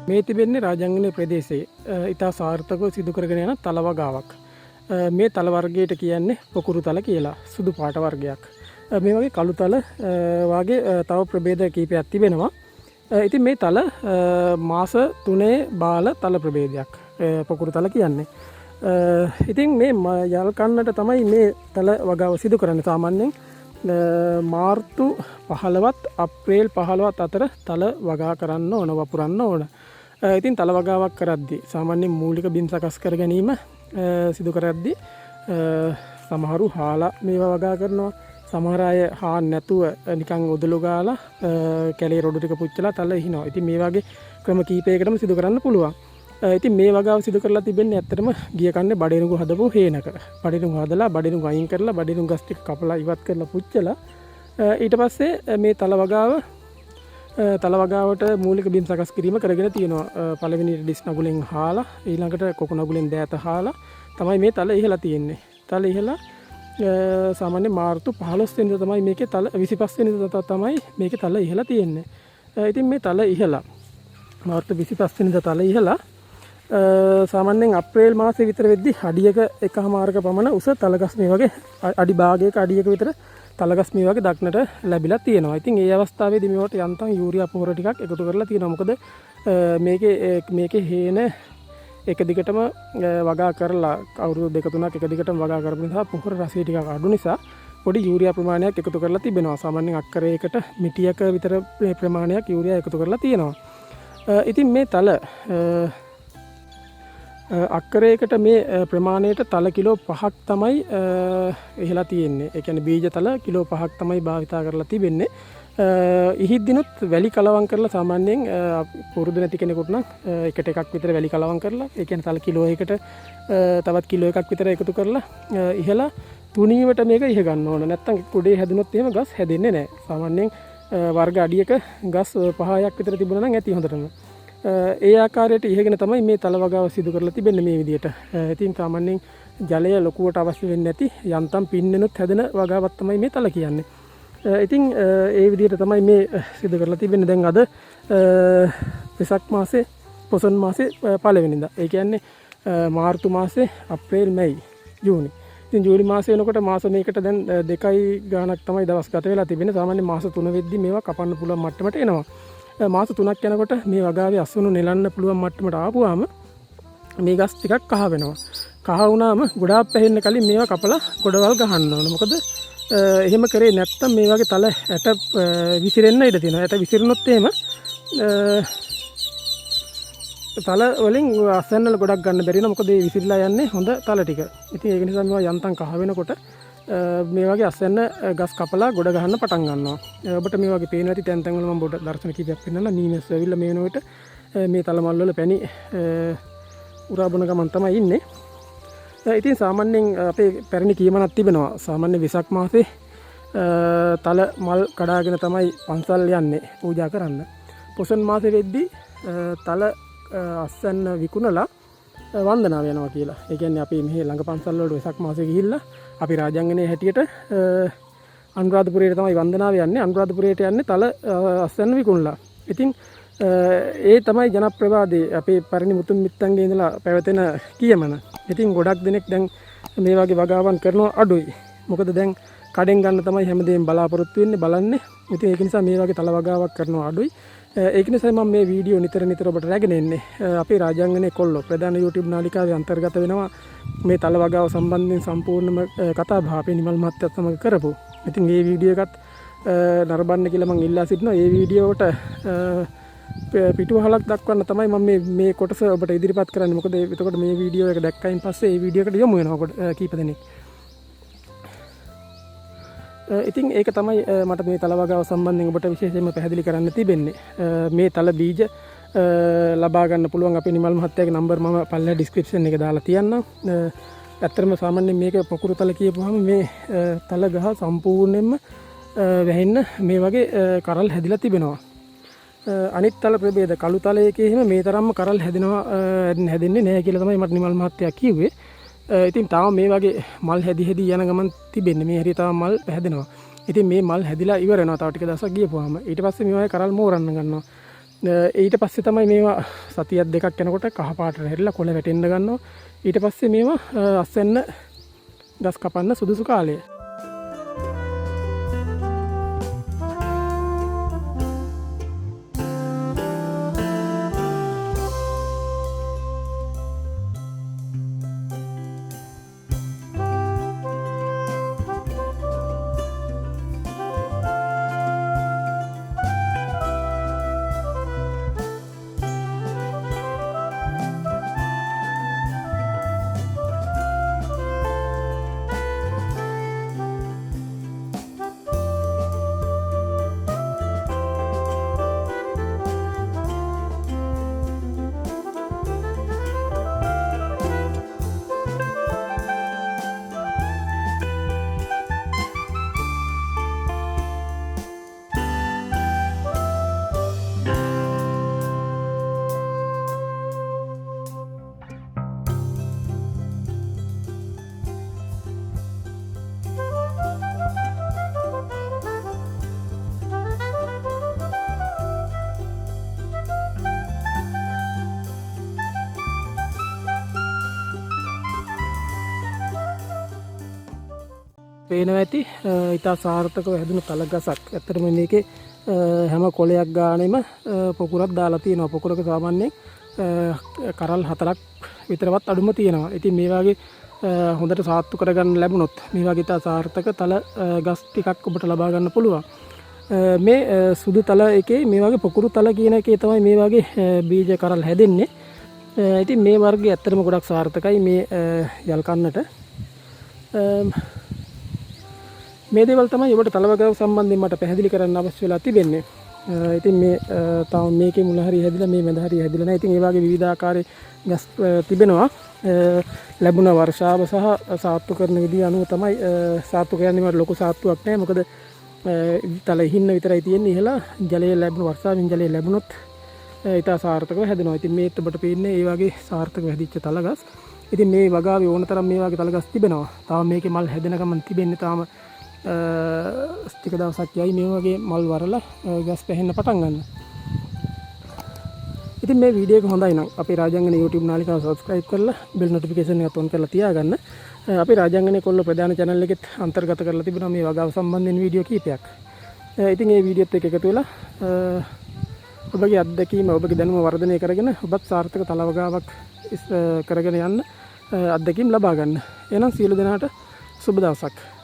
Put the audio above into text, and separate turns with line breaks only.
මේ තිබෙන්නේ රාජාංගනීය ප්‍රදේශයේ ඉතා සාර්ථකව සිදු කරගෙන යන තල වගාවක්. මේ තල වර්ගයට කියන්නේ පොකුරු තල කියලා. සුදු පාට වර්ගයක්. මේ වගේ කළු තල වාගේ තව ප්‍රභේද කීපයක් තිබෙනවා. ඉතින් මේ තල මාස 3 බාල තල ප්‍රභේදයක්. පොකුරු තල කියන්නේ. ඉතින් මේ යල් කන්නට තමයි මේ තල වගාව සිදු කරන්නේ. සාමාන්‍යයෙන් මාර්තු 15ත් අප්‍රේල් 15ත් අතර තල වගා කරන්න ඕන, වපුරන්න ඕන. ඉතින් තල වගාවක් කරද්දී සාමාන්‍යයෙන් මූලික බිම් සකස් කර ගැනීම සිදු කරද්දී සමහරු හාලා මේවා වගා කරනවා. සමහර අය හාන් නැතුව නිකන් උදළු ගාලා කැලේ රොඩු ටික පුච්චලා තල ඉහිනවා. ඉතින් මේ වගේ ක්‍රම කීපයකටම සිදු කරන්න පුළුවන්. ඉතින් මේ වගාව සිදු කරලා තිබෙන්නේ ඇත්තටම ගිය කන්නේ බඩේරුඟු හදපු හේනක. බඩේරුඟු හදලා බඩේරුඟු අයින් කරලා බඩේරුඟු ගස් ටික කපලා ඉවත් කරලා පුච්චලා ඊට පස්සේ මේ තල වගාවට මූලික බිම් සකස් කිරීම කරගෙන තියෙනවා. පළවෙනි ඩිස් නගුලෙන් හාලා ඊළඟට කොකු නගුලෙන් දෑත හාලා තමයි මේ තල ඉහලා තියෙන්නේ. තල ඉහලා සාමාන්‍ය මාර්තු 15 වෙනිදා තමයි මේකේ තල 25 වෙනිදා තමයි මේකේ තල ඉහලා තියෙන්නේ. ඉතින් මේ තල ඉහලා මාර්තු 25 වෙනිදා තල ඉහලා සාමාන්‍යයෙන් අප්‍රේල් මාසෙ විතර වෙද්දි අඩියක එකමාරක පමණ උස තලගස් මේ වගේ අඩි භාගයක අඩියක විතර තලගස් මේ වගේ දක්නට ලැබිලා තියෙනවා. ඉතින් ඒ අවස්ථාවේදී මේවට යන්තම් යූරියා පොහොර ටිකක් එකතු කරලා තියෙනවා. මොකද මේකේ හේන එක දිගටම වගා කරලා අවුරුදු 2-3ක් එක දිගටම වගා කරපු නිසා පොහොර රසය ටිකක් අඩු නිසා පොඩි යූරියා ප්‍රමාණයක් එකතු කරලා තිබෙනවා. සාමාන්‍යයෙන් අක්කරයකට මිටියක විතර ප්‍රමාණයක් යූරියා එකතු කරලා තියෙනවා. ඉතින් මේ තල අක්කරයකට මේ ප්‍රමාණයට තල කිලෝ 5ක් තමයි ඉහලා තියෙන්නේ. ඒ කියන්නේ බීජ තල කිලෝ 5ක් තමයි භාවිතා කරලා තිබෙන්නේ. ඉහිද්දිනුත් වැලි කලවම් කරලා සාමාන්‍යයෙන් පුරුදු නැති කෙනෙකුට නම් එකට එකක් විතර වැලි කලවම් කරලා ඒ කියන්නේ තල කිලෝ එකකට තවත් කිලෝ එකක් විතර එකතු කරලා ඉහලා තුනීවට මේක ඉහ ගන්න ඕන. නැත්තම් කුඩේ හැදුනොත් එහෙම ගස් හැදෙන්නේ නැහැ. සාමාන්‍යයෙන් වර්ග අඩියක ගස් 5ක් විතර තිබුණා නම් ඇති හොඳටම. ඒ ආකාරයට ඉහගෙන තමයි මේ තල වගාව සිදු කරලා තිබෙන්නේ මේ විදිහට. ඉතින් සාමාන්‍යයෙන් ජලය ලොකුවට අවශ්‍ය වෙන්නේ නැති යන්තම් පින්නෙනුත් හැදෙන වගාවක් තමයි මේ තල කියන්නේ. ඉතින් ඒ විදිහට තමයි මේ සිදු කරලා තිබෙන්නේ. දැන් අද වෙසක් මාසේ පොසොන් මාසේ පළවෙනිදා. ඒ කියන්නේ මාර්තු මාසේ අප්‍රේල් මැයි ජූනි. ඉතින් ජූලි මාසේ වෙනකොට මාස මේකට දැන් 2යි ගාණක් තමයි දවස් ගත වෙලා තිබෙන්නේ. සාමාන්‍යයෙන් මාස 3 වෙද්දි මේවා කපන්න පුළුවන් මට්ටමට එනවා. මාස 3ක් යනකොට මේ වගාවේ අස්වනු නෙලන්න පුළුවන් මට්ටමට ආපුවාම මේ ගස් ටිකක් කහ වෙනවා. කහ වුණාම ගොඩාක් පැහෙන්න කලින් මේවා කපලා ගොඩවල් ගහන්න ඕන. මොකද එහෙම කරේ නැත්තම් මේ වගේ තල ඇට විසිරෙන්න ඉඩ තියෙනවා. ඇට විසිරුණොත් එහෙම තල වලින් අස්වැන්නල ගොඩක් ගන්න බැරි වෙනවා. මොකද ඒ විසිරලා යන්නේ හොඳ තල ටික. ඉතින් ඒක නිසා මේවා යන්තම් කහ වෙනකොට මේ වගේ අස්වැන්න ගස් කපලා ගොඩ ගහන්න පටන් ගන්නවා. ඔබට මේ වගේ පේනවා ඇති තැන් තැන් වල මම බොඩ දර්ශන කීපයක් පෙන්නලා මීමැස්ස ඇවිල්ලා මේ වෙනකොට මේ තල මල් වල පැණි උරා බොන ගමන් තමයි ඉන්නේ. ඉතින් සාමාන්‍යයෙන් අපේ පැරණි කියමනක් තිබෙනවා. සාමාන්‍ය වෙසක් මාසේ තල මල් කඩාගෙන තමයි පන්සල් යන්නේ පූජා කරන්න. පොසොන් මාසේ වෙද්දී තල අස්වැන්න විකුණලා වන්දනාව යනවා කියලා. ඒ කියන්නේ අපි මෙහි ළඟ පන්සල් වල වෙසක් මාසේ ගිහිල්ලා අපි රාජාංගනයේ හැටියට අනුරාධපුරයට තමයි වන්දනාව යන්නේ. අනුරාධපුරයට යන්නේ තල අස්වැන්න විකුණලා. ඉතින් ඒ තමයි ජනප්‍රවාදී අපේ පරිණි මුතුන් මිත්තන්ගේ ඉඳලා පැවතෙන කියමන. ඉතින් ගොඩක් දෙනෙක් දැන් මේ වගේ වගාවන් කරනවා අඩුයි. මොකද දැන් කඩෙන් ගන්න තමයි හැමදේම බලාපොරොත්තු වෙන්නේ බලන්නේ. ඉතින් ඒක නිසා මේ වගේ තල වගාවක් කරනවා අඩුයි. ඒක නිසා මම මේ වීඩියෝ නිතර ඔබට රැගෙන එන්නේ. අපේ රාජාංගනයේ කොල්ලෝ ප්‍රධාන YouTube නාලිකාවේ අන්තර්ගත වෙනවා මේ තල වගාව සම්බන්ධයෙන් සම්පූර්ණම කතා බහ අපේ නිමල් මහත්තයත් සමග කරපු. ඉතින් මේ වීඩියෝ එකත් නරඹන්න කියලා මම ඉල්ලා සිටිනවා. මේ වීඩියෝවට පිටුවහලක් දක්වන්න තමයි මම මේ කොටස ඔබට ඉදිරිපත් කරන්නේ. මොකද එතකොට මේ වීඩියෝ එක දැක්කයින් පස්සේ මේ වීඩියෝ එකට යොමු වෙනවා කීප දෙනෙක්. ඉතින් ඒක තමයි මට මේ තල වගාව සම්බන්ධයෙන් ඔබට විශේෂයෙන්ම පැහැදිලි කරන්න තිබෙන්නේ. මේ තල බීජ ලබා ගන්න පුළුවන් අපේ නිමල් මහත්තයාගේ නම්බර් මම පල්ලෙහා ඩිස්ක්‍රිප්ෂන් එකේ දාලා තියන්නම්. ඇත්තටම සාමාන්‍යයෙන් මේක පොකුරු තල කියපුවාම මේ තල ගහ සම්පූර්ණයෙන්ම වැහෙන්න මේ වගේ කරල් හැදිලා තිබෙනවා. අනිත් තල ප්‍රභේද කළු තලයකේ එහෙම මේ තරම්ම කරල් හැදෙන්නේ නැහැ කියලා තමයි මට නිමල් මහත්තයා කිව්වේ. ඉතින් තාම මේ වගේ මල් හැදි යන ගමන් තිබෙන්නේ. මේ හැටි තාම මල් හැදෙනවා. ඉතින් මේ මල් හැදිලා ඉවර වෙනවා තව ටික දවසක් ගියපුවාම. ඊට පස්සේ මේ වගේ කරල් මෝරන්න ගන්නවා. ඊට පස්සේ තමයි මේවා සතියක් දෙකක් යනකොට කහ පාටට හැරිලා කොළ වැටෙන්න ගන්නවා. ඊට පස්සේ මේවා අස්වැන්න ගස් කපන්න සුදුසු කාලය. පේනවා ඇති ඉතා සාර්ථකව හැදුණු තලගසක්. ඇත්තටම මේකේ හැම කොළයක් ගානෙම පොකුරක් දාලා තියෙනවා. පොකුරක සාමාන්‍යයෙන් කරල් 4ක් විතරවත් අඩුම තියෙනවා. ඉතින් මේ වගේ හොඳට සාත්තු කරගන්න ලැබුණොත් මේ වගේ ඉතා සාර්ථක තල ගස් ටිකක් ඔබට ලබා ගන්න පුළුවන්. මේ සුදු තල එකේ මේ වගේ පොකුරු තල කියන එකේ තමයි මේ වගේ බීජ කරල් හැදෙන්නේ. ඉතින් මේ වර්ගය ඇත්තටම ගොඩක් සාර්ථකයි මේ යල් කන්නට. මේ දේවල් තමයි ඔබට තලවගාව සම්බන්ධයෙන් මට පැහැදිලි කරන්න අවශ්‍ය වෙලා තිබෙන්නේ. ඉතින් මේ තාම මේකේ මුල හරිය හැදිලා මේ මැද හරිය හැදිලා නැහැ. ඉතින් ඒ වගේ විවිධාකාරයේ ගස් තිබෙනවා. ලැබුණ වර්ෂාව සහ සාත්තු කරන විදිය අනුව තමයි සාත්තු කියන්නේ මට ලොකු සාත්තුවක් නැහැ. මොකද තල හින්න විතරයි තියෙන්නේ. ඉහළ ජලය ලැබුණ වර්ෂාවෙන් ජලය ලැබුණොත් ඊට සාර්ථකව හැදෙනවා. ඉතින් මේත් ඔබට පේන්නේ ඒ වගේ සාර්ථකව හැදිච්ච තලගස්. ඉතින් මේ වගාවේ ඕන තරම් මේ වගේ තලගස් තිබෙනවා. තාම මේකේ මල් හැදෙන ගමන් තිබෙන්නේ තාම ටික දවසක් යයි මේ වගේ මල් වරලා ගස් පැහෙන්න පටන් ගන්න. ඉතින් මේ වීඩියෝ එක හොඳයි නම් අපේ රාජාංගන YouTube නාලිකාව subscribe කරලා bell notification එක on කරලා තියාගන්න. අපේ රාජාංගනේ කොල්ල ප්‍රධාන channel එකෙත් අන්තර්ගත කරලා තිබුණා මේ වගාව සම්බන්ධයෙන් වීඩියෝ කීපයක්. ඉතින් මේ වීඩියෝත් එක්ක එකතු වෙලා ඔබගේ අත්දැකීම ඔබගේ දැනුම වර්ධනය කරගෙන ඔබත් සාර්ථක තල වගාවක් කරගෙන යන්න අත්දැකීම් ලබා ගන්න. එහෙනම් සියලු දෙනාට සුබ දවසක්.